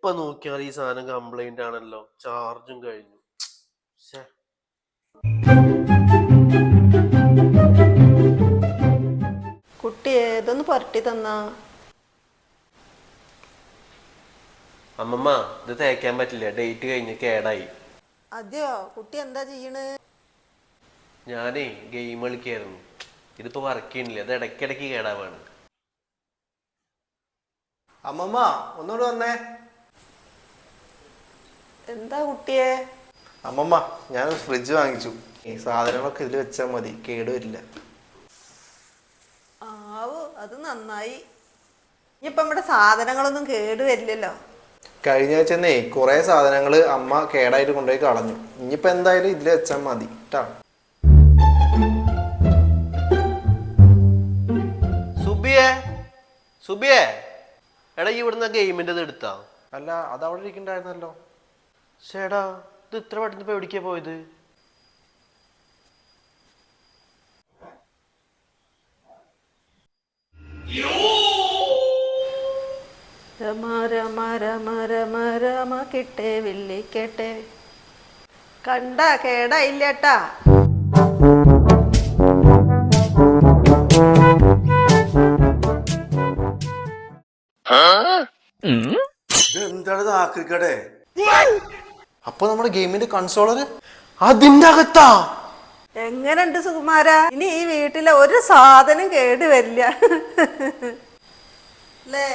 എപ്പ നോക്കിയാൽ ഈ സാധനം കംപ്ലൈന്റ് ആണല്ലോ. ചാർജും കഴിഞ്ഞു. കുട്ടി ഏതൊന്ന് പുരട്ടി തന്നാ. അമ്മമ്മ ഇത് തേക്കാൻ പറ്റില്ല, ഡേറ്റ് കഴിഞ്ഞ് കേടായി. അതെയോ? കുട്ടി എന്താ ചെയ്യണ്? ഞാനേ ഗെയിം കളിക്കായിരുന്നു. ഇതിപ്പോ വർക്ക് ചെയ്യണില്ല, അത് ഇടയ്ക്കിടയ്ക്ക് കേടാവാണ്. അമ്മമ്മ ഒന്നുകൂടെ വന്നേ. എന്താ കുട്ടിയെ? അമ്മമ്മ ഞാൻ ഫ്രിഡ്ജ് വാങ്ങിച്ചു. ഈ സാധനങ്ങളൊക്കെ ഇതിൽ വെച്ചാൽ മതി, കേടുവരില്ല. ആവു, അത് നന്നായി. ഇനിയിപ്പം നമ്മുടെ സാധനങ്ങളൊന്നും കേടുവരില്ലല്ലോ. കഴിഞ്ഞ ആഴ്ചന്നേ കുറെ സാധനങ്ങൾ അമ്മ കേടായിട്ട് കൊണ്ടുപോയി കളഞ്ഞു. ഇനിയിപ്പോ എന്തായാലും ഇതിൽ വെച്ചാൽ മതി കേട്ടാ. സുബിയേ, സുബിയേ, എടാ ഇവിടുന്ന് ഗെയിമിൻ്റെ എടുത്താ? അല്ല, അത് അവിടെ ഇരിക്കണ്ടായിരുന്നല്ലോ. ചേടാ, ഇത് ഇത്ര പെട്ടെന്ന് ഇപ്പൊ എവിടേക്കാ പോയത്? രമ രമ രമ രമ രമ കിട്ടേ വില്ലിക്കട്ടെ. കണ്ട കേടായില്ലേട്ടാ. എന്താണ് ആക്രിക്കടേ? അപ്പൊ നമ്മുടെ ഗെയിമിന്റെ കൺസോളർ അതിന്റെ അകത്താ? എങ്ങനെയുണ്ട് സുകുമാര? ഇനി ഈ വീട്ടിലെ ഒരു സാധനം കേടുവരില്ല അല്ലേ?